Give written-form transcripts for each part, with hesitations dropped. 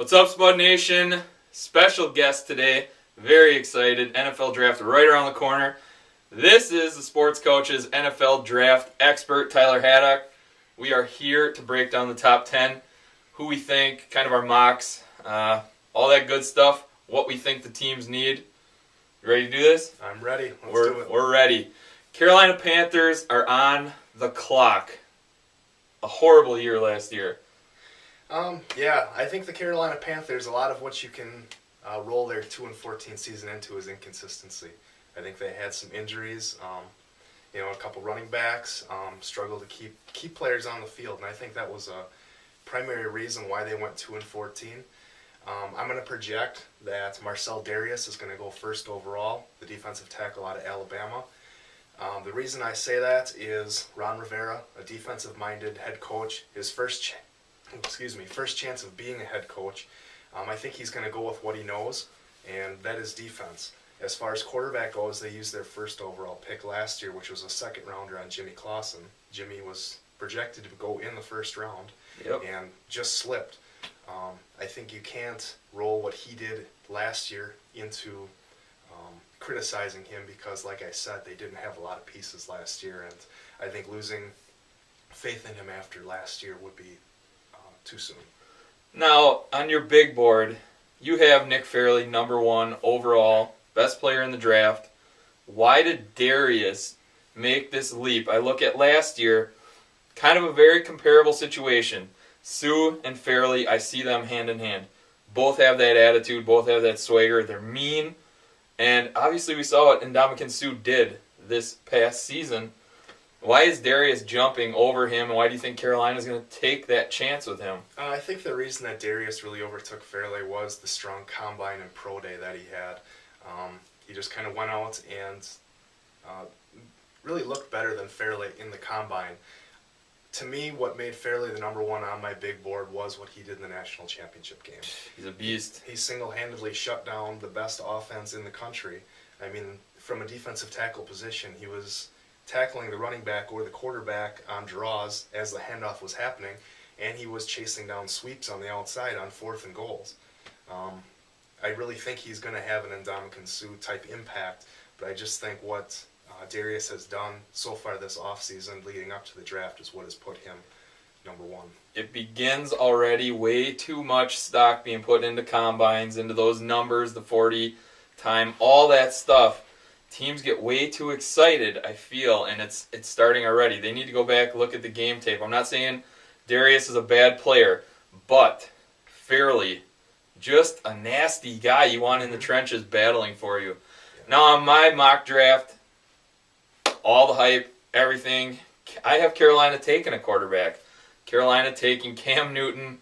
What's up, Spud Nation? Special guest today. Very excited. NFL draft right around the corner. This is the Sports Coach's NFL draft expert, Tyler Haddock. We are here to break down the top 10, who we think, kind of our mocks, all that good stuff, what we think the teams need. You ready to do this? I'm ready. Let's do it. We're ready. Carolina Panthers are on the clock. A horrible year last year. Yeah, I think the Carolina Panthers, a lot of what you can roll their 2-14 season into is inconsistency. I think they had some injuries. A couple running backs struggled to keep players on the field, and I think that was a primary reason why they went 2-14. I'm going to project that Marcell Dareus is going to go first overall, the defensive tackle out of Alabama. The reason I say that is Ron Rivera, a defensive-minded head coach, his first chance of being a head coach. I think he's going to go with what he knows, and that is defense. As far as quarterback goes, they used their first overall pick last year, which was a second rounder on Jimmy Clausen. Jimmy was projected to go in the first round and just slipped. I think you can't roll what he did last year into criticizing him because, like I said, they didn't have a lot of pieces last year, and I think losing faith in him after last year would be too soon. Now, on your big board, you have Nick Fairley, number 1 overall, best player in the draft. Why did Dareus make this leap? I look at last year, kind of a very comparable situation. Sue and Fairley, I see them hand in hand. Both have that attitude, both have that swagger. They're mean. And obviously we saw what Ndamukong Suh did this past season. Why is Dareus jumping over him, and why do you think Carolina's going to take that chance with him? I think the reason that Dareus really overtook Fairley was the strong combine and pro day that he had. He just kind of went out and really looked better than Fairley in the combine. To me, what made Fairley the number 1 on my big board was what he did in the national championship game. He's a beast. He single-handedly shut down the best offense in the country. I mean, from a defensive tackle position, he was tackling the running back or the quarterback on draws as the handoff was happening, and he was chasing down sweeps on the outside on 4th and goals. I really think he's going to have an Ndamukong Suh type impact, but I just think what Dareus has done so far this offseason leading up to the draft is what has put him number 1. It begins already, way too much stock being put into combines, into those numbers, the 40 time, all that stuff. Teams get way too excited, I feel, and it's starting already. They need to go back, look at the game tape. I'm not saying Dareus is a bad player, but Fairley, just a nasty guy you want in the trenches battling for you. Now on my mock draft, all the hype, everything, I have Carolina taking a quarterback. Carolina taking Cam Newton.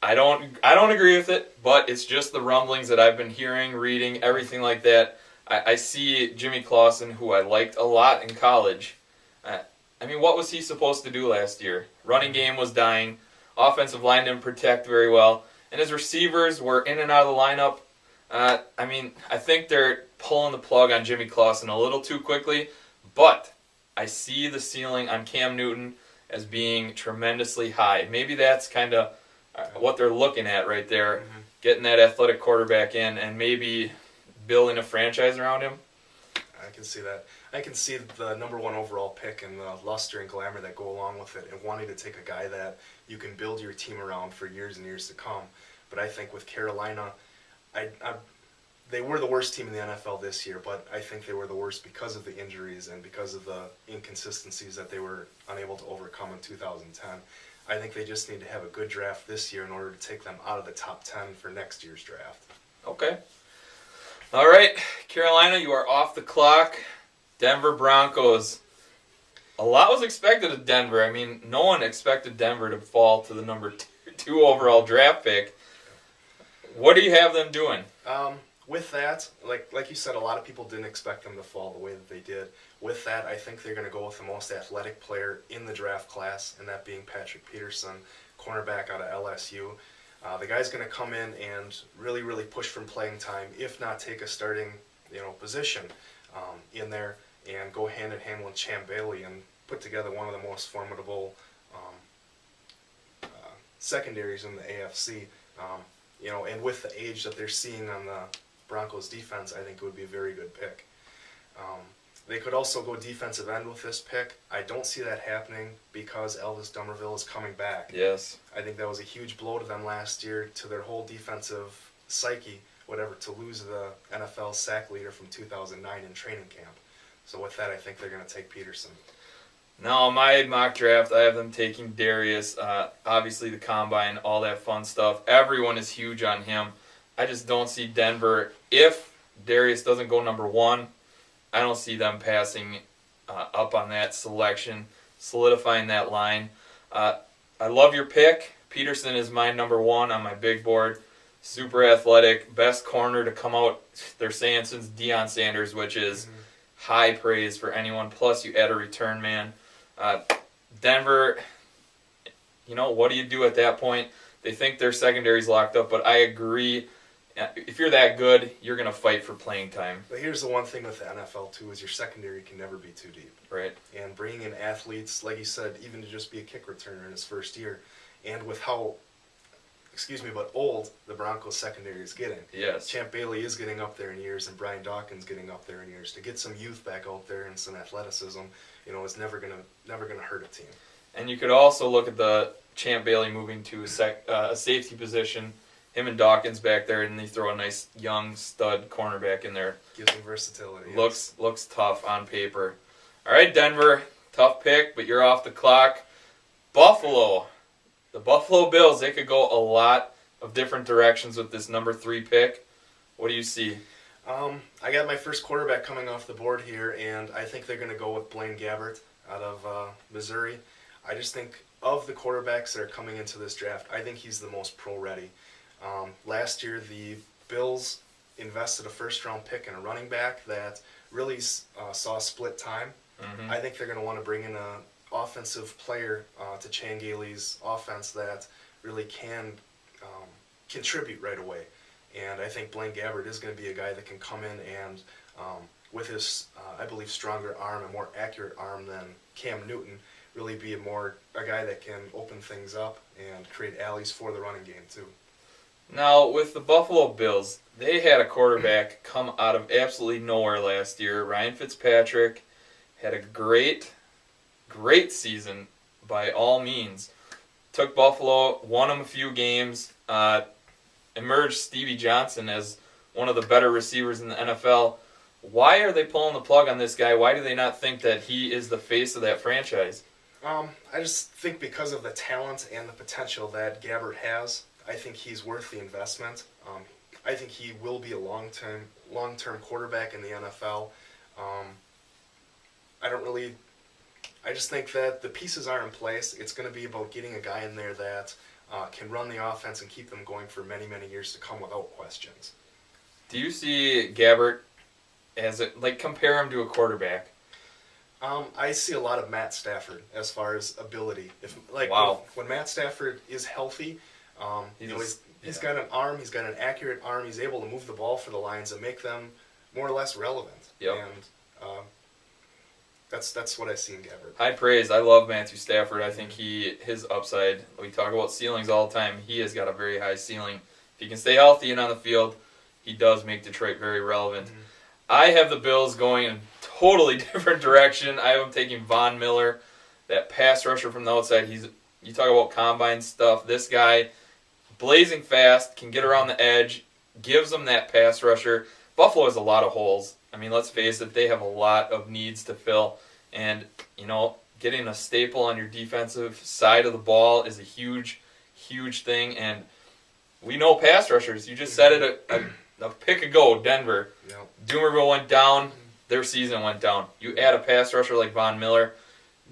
I don't agree with it, but it's just the rumblings that I've been hearing, reading, everything like that. I see Jimmy Clausen, who I liked a lot in college. What was he supposed to do last year? Running game was dying. Offensive line didn't protect very well. And his receivers were in and out of the lineup. I think they're pulling the plug on Jimmy Clausen a little too quickly. But I see the ceiling on Cam Newton as being tremendously high. Maybe that's kind of what they're looking at right there. Mm-hmm. Getting that athletic quarterback in and maybe building a franchise around him. I can see that. I can see the number 1 overall pick and the luster and glamour that go along with it and wanting to take a guy that you can build your team around for years and years to come. But I think with Carolina, they were the worst team in the NFL this year, but I think they were the worst because of the injuries and because of the inconsistencies that they were unable to overcome in 2010. I think they just need to have a good draft this year in order to take them out of the top 10 for next year's draft. Okay. All right, Carolina, you are off the clock. Denver Broncos. A lot was expected of Denver. No one expected Denver to fall to the number 2 overall draft pick. What do you have them doing? With that, like you said, a lot of people didn't expect them to fall the way that they did. With that, I think they're going to go with the most athletic player in the draft class, and that being Patrick Peterson, cornerback out of LSU. The guy's going to come in and really, really push from playing time, if not take a starting position in there and go hand in hand with Champ Bailey and put together one of the most formidable secondaries in the AFC And with the age that they're seeing on the Broncos defense, I think it would be a very good pick. They could also go defensive end with this pick. I don't see that happening because Elvis Dumervil is coming back. Yes. I think that was a huge blow to them last year, to their whole defensive psyche, to lose the NFL sack leader from 2009 in training camp. So with that, I think they're going to take Peterson. Now, my mock draft, I have them taking Darius. Obviously, the combine, all that fun stuff. Everyone is huge on him. I just don't see Denver. If Darius doesn't go number 1, I don't see them passing up on that selection, solidifying that line. I love your pick. Peterson is my number 1 on my big board. Super athletic, best corner to come out, they're saying, since Deion Sanders, which is high praise for anyone. Plus, you add a return man. Denver, what do you do at that point? They think their secondary's locked up, but I agree. If you're that good, you're going to fight for playing time. But here's the one thing with the NFL, too, is your secondary can never be too deep. Right. And bringing in athletes, like you said, even to just be a kick returner in his first year, and with how, old the Broncos secondary is getting. Yes. Champ Bailey is getting up there in years, and Brian Dawkins getting up there in years. To get some youth back out there and some athleticism, is never gonna hurt a team. And you could also look at the Champ Bailey moving to a safety position. Him and Dawkins back there, and they throw a nice young stud cornerback in there. Gives them versatility. Looks tough on paper. All right, Denver, tough pick, but you're off the clock. Buffalo. The Buffalo Bills, they could go a lot of different directions with this number 3 pick. What do you see? I got my first quarterback coming off the board here, and I think they're going to go with Blaine Gabbert out of Missouri. I just think of the quarterbacks that are coming into this draft, I think he's the most pro-ready. Last year, the Bills invested a first-round pick in a running back that really saw split time. Mm-hmm. I think they're going to want to bring in an offensive player to Chan Gailey's offense that really can contribute right away. And I think Blaine Gabbert is going to be a guy that can come in and, with his, I believe, stronger arm, a more accurate arm than Cam Newton, really be a guy that can open things up and create alleys for the running game too. Now, with the Buffalo Bills, they had a quarterback come out of absolutely nowhere last year. Ryan Fitzpatrick had a great season by all means. Took Buffalo, won them a few games, emerged Stevie Johnson as one of the better receivers in the NFL. Why are they pulling the plug on this guy? Why do they not think that he is the face of that franchise? I just think because of the talent and the potential that Gabbert has, I think he's worth the investment. I think he will be a long-term quarterback in the NFL. I just think that the pieces are in place. It's going to be about getting a guy in there that can run the offense and keep them going for many, many years to come without questions. Do you see Gabbert as compare him to a quarterback? I see a lot of Matt Stafford as far as ability. Wow. When Matt Stafford is healthy, he's got an arm, he's got an accurate arm, he's able to move the ball for the Lions and make them more or less relevant. Yep. And that's what I see in Gabbert. High praise. I love Matthew Stafford. I think his upside, we talk about ceilings all the time, he has got a very high ceiling. If he can stay healthy and on the field, he does make Detroit very relevant. Mm-hmm. I have the Bills going in a totally different direction. I have them taking Von Miller, that pass rusher from the outside. You talk about combine stuff. This guy, blazing fast, can get around the edge, gives them that pass rusher. Buffalo has a lot of holes. I mean, let's face it, they have a lot of needs to fill. And, getting a staple on your defensive side of the ball is a huge, huge thing. And we know pass rushers. You just said it a pick ago, Denver. Yep. Dumervil went down. Their season went down. You add a pass rusher like Von Miller,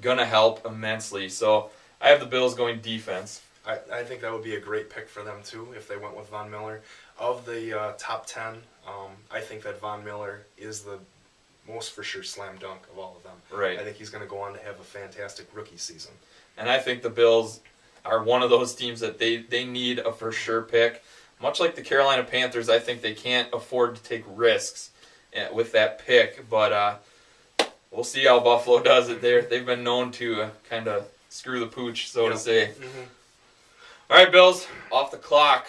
going to help immensely. So I have the Bills going defense. I think that would be a great pick for them, too, if they went with Von Miller. Of the top 10, I think that Von Miller is the most for sure slam dunk of all of them. Right. I think he's going to go on to have a fantastic rookie season. And I think the Bills are one of those teams that they need a for sure pick. Much like the Carolina Panthers, I think they can't afford to take risks with that pick. But we'll see how Buffalo does it. They've been known to kind of screw the pooch, so to say. Mm-hmm. All right, Bills, off the clock.